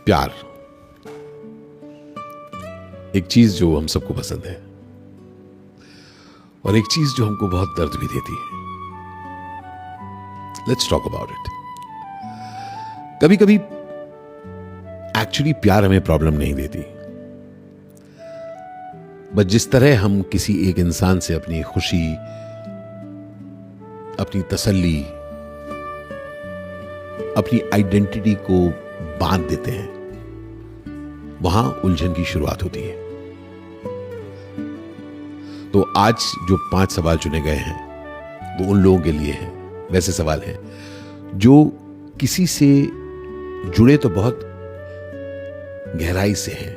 प्यार एक चीज जो हम सबको पसंद है और एक चीज जो हमको बहुत दर्द भी देती है. Let's talk about it. कभी कभी एक्चुअली प्यार हमें प्रॉब्लम नहीं देती, बट जिस तरह हम किसी एक इंसान से अपनी खुशी, अपनी तसल्ली, अपनी आइडेंटिटी को बांध देते हैं, वहां उलझन की शुरुआत होती है. तो आज जो 5 सवाल चुने गए हैं वो उन लोगों के लिए हैं. वैसे सवाल हैं जो किसी से जुड़े तो बहुत गहराई से हैं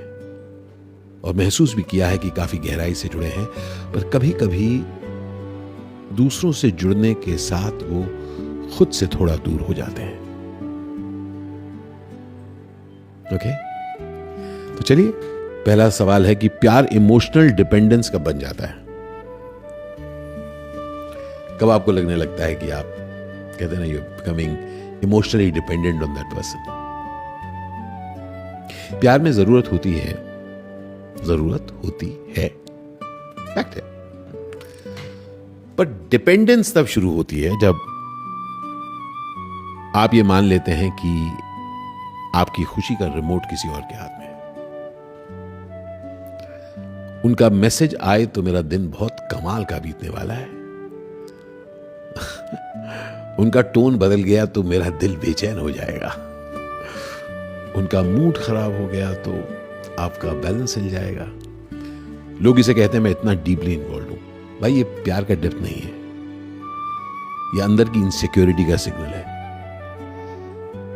और महसूस भी किया है कि काफी गहराई से जुड़े हैं, पर कभी कभी दूसरों से जुड़ने के साथ वो खुद से थोड़ा दूर हो जाते हैं. ओके, तो चलिए, पहला सवाल है कि प्यार इमोशनल डिपेंडेंस कब बन जाता है? कब आपको लगने लगता है कि आप कहते हैं ना, you are becoming emotionally dependent on that person. प्यार में जरूरत होती है, फैक्ट है, पर डिपेंडेंस तब शुरू होती है जब आप ये मान लेते हैं कि आपकी खुशी का रिमोट किसी और के हाथ में है. उनका मैसेज आए तो मेरा दिन बहुत कमाल का बीतने वाला है. उनका टोन बदल गया तो मेरा दिल बेचैन हो जाएगा. उनका मूड खराब हो गया तो आपका बैलेंस हिल जाएगा. लोग इसे कहते हैं मैं इतना डीपली इन्वॉल्व हूं. भाई, ये प्यार का डेप्थ नहीं है, ये अंदर की इनसिक्योरिटी का सिग्नल है.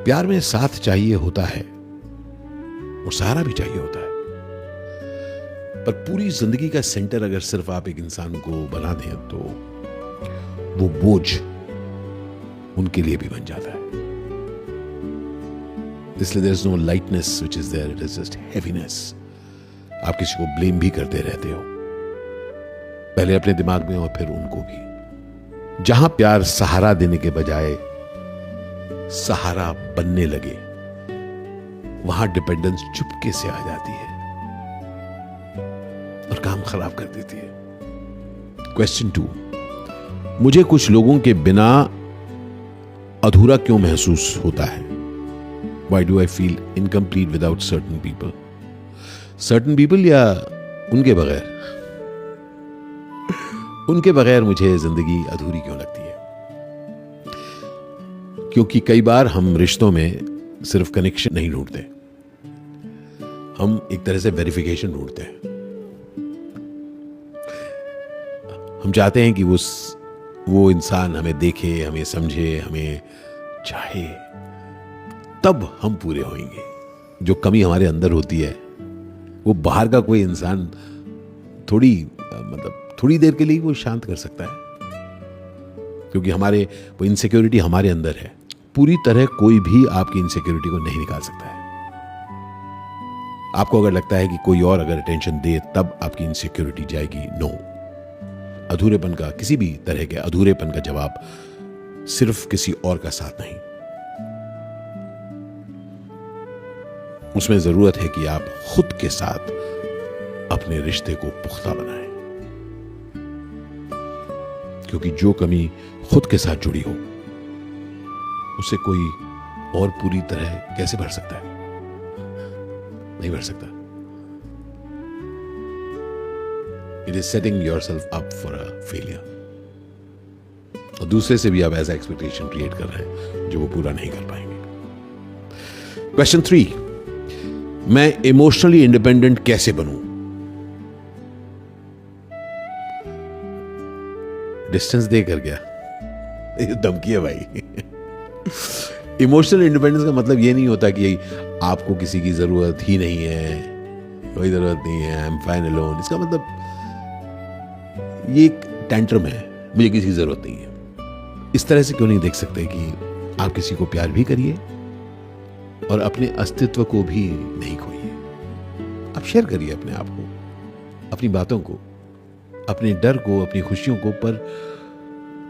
प्यार में साथ चाहिए होता है और सहारा भी चाहिए होता है, पर पूरी जिंदगी का सेंटर अगर सिर्फ आप एक इंसान को बना दें तो वो बोझ उनके लिए भी बन जाता है. इसलिए there is no lightness which is there, it is just heaviness. आप किसी को ब्लेम भी करते रहते हो, पहले अपने दिमाग में और फिर उनको भी. जहां प्यार सहारा देने के बजाय सहारा बनने लगे, वहां डिपेंडेंस चुपके से आ जाती है और काम खराब कर देती है. क्वेश्चन 2, मुझे कुछ लोगों के बिना अधूरा क्यों महसूस होता है? Why do I feel incomplete without certain people? Certain people या उनके बगैर? उनके बगैर मुझे जिंदगी अधूरी क्यों लगती है? क्योंकि कई बार हम रिश्तों में सिर्फ कनेक्शन नहीं ढूंढते, हम एक तरह से वेरिफिकेशन ढूंढते हैं. हम चाहते हैं कि वो इंसान हमें देखे, हमें समझे, हमें चाहे, तब हम पूरे होंगे. जो कमी हमारे अंदर होती है वो बाहर का कोई इंसान थोड़ी देर के लिए वो शांत कर सकता है, क्योंकि वो इनसिक्योरिटी हमारे अंदर है. पूरी तरह कोई भी आपकी इनसिक्योरिटी को नहीं निकाल सकता है. आपको अगर लगता है कि कोई और अगर अटेंशन दे तब आपकी इनसिक्योरिटी जाएगी, नो. अधूरेपन का, किसी भी तरह के अधूरेपन का जवाब सिर्फ किसी और का साथ नहीं. उसमें जरूरत है कि आप खुद के साथ अपने रिश्ते को पुख्ता बनाएं, क्योंकि जो कमी खुद के साथ जुड़ी हो उसे कोई और पूरी तरह कैसे भर सकता है? नहीं भर सकता. It is setting yourself up for a failure. और दूसरे से भी आप ऐसा एक्सपेक्टेशन क्रिएट कर रहे हैं जो वो पूरा नहीं कर पाएंगे. क्वेश्चन 3, मैं इमोशनली इंडिपेंडेंट कैसे बनूं? डिस्टेंस देकर क्या? ये धमकी है भाई. इमोशनल इंडिपेंडेंस का मतलब ये नहीं होता कि आपको किसी की जरूरत ही नहीं है, कोई जरूरत नहीं है, आई एम फाइन अलोन. इसका मतलब ये एक टेंट्रम है, मुझे किसी की जरूरत नहीं है. इस तरह से क्यों नहीं देख सकते कि आप किसी को प्यार भी करिए और अपने अस्तित्व को भी नहीं खोइए. आप शेयर करिए अपने आप को, अपनी बातों को, अपने डर को, अपनी खुशियों को, पर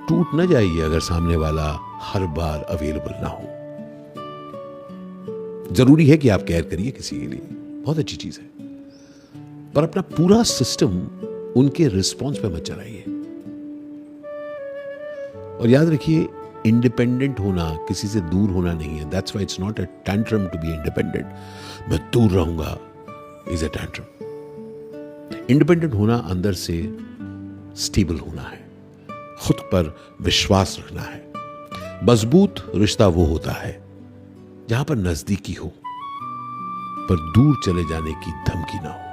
टूट न जाइए अगर सामने वाला हर बार अवेलेबल ना हो. जरूरी है कि आप केयर करिए किसी के लिए, बहुत अच्छी चीज है, पर अपना पूरा सिस्टम उनके रिस्पॉन्स पे मत चलाइए। और याद रखिए, इंडिपेंडेंट होना किसी से दूर होना नहीं है। That's why it's not a tantrum to be independent. मैं दूर रहूंगा इज अ टैंट्रम। इंडिपेंडेंट होना अंदर से स्टेबल होना है, खुद पर विश्वास रखना है। मजबूत रिश्ता वो होता है जहां पर नजदीकी हो पर दूर चले जाने की धमकी ना हो।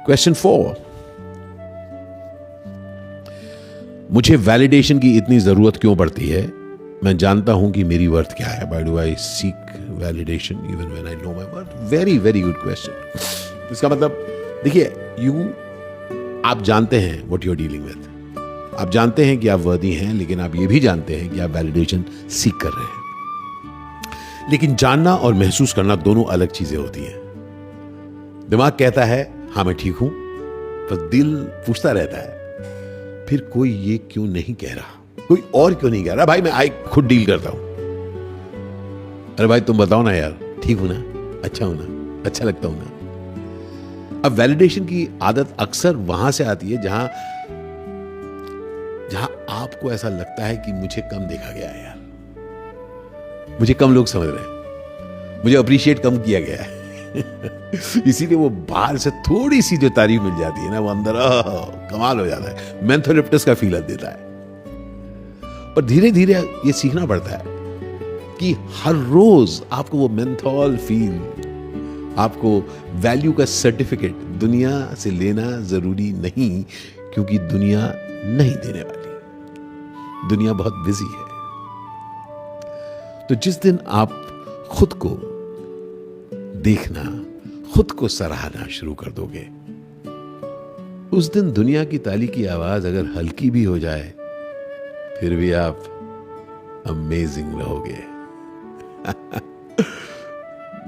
क्वेश्चन 4, मुझे वैलिडेशन की इतनी जरूरत क्यों पड़ती है? मैं जानता हूं कि मेरी वर्थ क्या है। Why do I seek validation even when I know my worth? Very very good question। इसका मतलब देखिए, आप जानते हैं what you're dealing with। आप जानते हैं कि आप वर्दी हैं, लेकिन आप ये भी जानते हैं कि आप वैलिडेशन सीख कर रहे हैं। लेकिन जानना और महसूस करना दोनों अलग चीजें होती हैं। दिमाग कहता है हाँ मैं ठीक हूं, पर दिल पूछता रहता है फिर कोई ये क्यों नहीं कह रहा, कोई और क्यों नहीं कह रहा? भाई मैं खुद डील करता हूं। अरे भाई तुम बताओ ना यार, ठीक हूं ना, अच्छा हूं ना, अच्छा लगता हूं ना। अब वैलिडेशन की आदत अक्सर वहां से आती है जहां आपको ऐसा लगता है कि मुझे कम देखा गया है यार, मुझे कम लोग समझ रहे हैं, मुझे अप्रिशिएट कम किया गया है। इसीलिए वो बाहर से थोड़ी सी जो तारीफ मिल जाती है ना, वो अंदर कमाल हो जाता है, मेंथोलिप्टस का फील देता है। पर धीरे धीरे ये सीखना पड़ता है कि हर रोज आपको वो मेंथोल फील, आपको वैल्यू का सर्टिफिकेट दुनिया से लेना जरूरी नहीं, क्योंकि दुनिया नहीं देने वाली, दुनिया बहुत बिजी है। तो जिस दिन आप खुद को देखना, खुद को सराहना शुरू कर दोगे, उस दिन दुनिया की ताली की आवाज अगर हल्की भी हो जाए, फिर भी आप अमेजिंग रहोगे।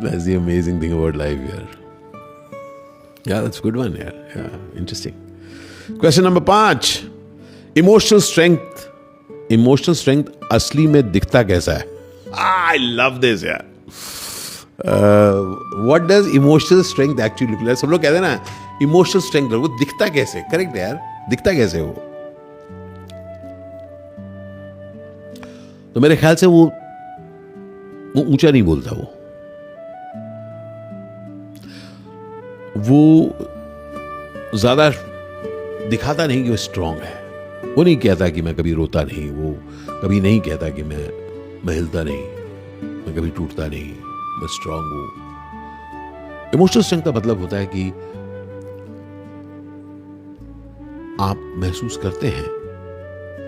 That's the amazing thing about life यार। Yeah, that's a good one यार। Yeah, interesting। Question number 5, emotional strength असली में दिखता कैसा है? I love this यार। What does emotional strength actually look like? सब लोग कहते हैं ना इमोशनल स्ट्रेंथ, वो दिखता कैसे? करेक्ट यार, दिखता कैसे वो? तो मेरे ख्याल से वो ऊंचा नहीं बोलता, वो ज्यादा दिखाता नहीं कि वो स्ट्रांग है। वो नहीं कहता कि मैं कभी रोता नहीं, वो कभी नहीं कहता कि मैं हिलता नहीं, मैं कभी टूटता नहीं, मैं स्ट्रांग हूं। इमोशनल स्ट्रेंथ का मतलब होता है कि आप महसूस करते हैं,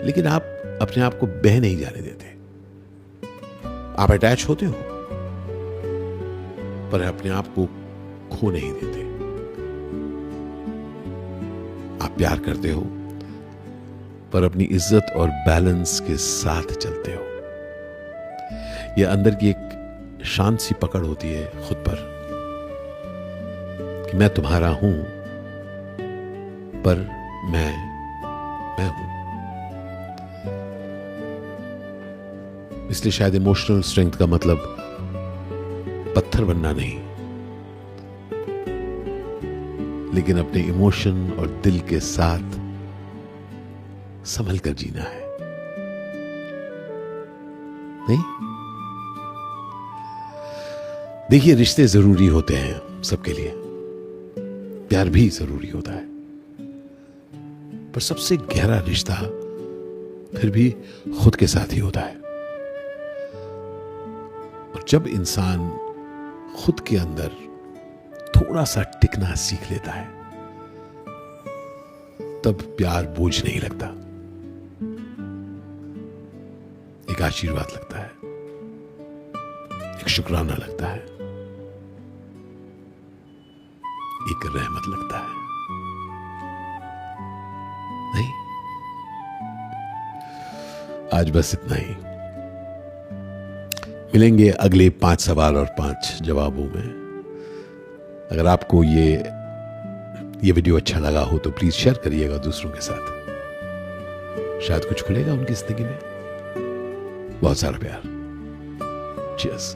लेकिन आप अपने आप को बह नहीं जाने देते। आप अटैच होते हो, पर अपने आप को खो नहीं देते। आप प्यार करते हो, पर अपनी इज्जत और बैलेंस के साथ चलते हो। यह अंदर की एक शांत सी पकड़ होती है खुद पर कि मैं तुम्हारा हूं, पर मैं हूं। इसलिए शायद इमोशनल स्ट्रेंथ का मतलब पत्थर बनना नहीं, लेकिन अपने इमोशन और दिल के साथ संभल कर जीना है। नहीं, देखिए रिश्ते जरूरी होते हैं सबके लिए, प्यार भी जरूरी होता है, पर सबसे गहरा रिश्ता फिर भी खुद के साथ ही होता है। और जब इंसान खुद के अंदर थोड़ा सा टिकना सीख लेता है, तब प्यार बोझ नहीं लगता, एक आशीर्वाद लगता है, एक शुक्राना लगता है, एक रहमत लगता है। नहीं, आज बस इतना ही। मिलेंगे अगले 5 सवाल और 5 जवाबों में। अगर आपको ये वीडियो अच्छा लगा हो तो प्लीज शेयर करिएगा दूसरों के साथ, शायद कुछ खुलेगा उनकी जिंदगी में। बहुत सारा प्यार। Cheers.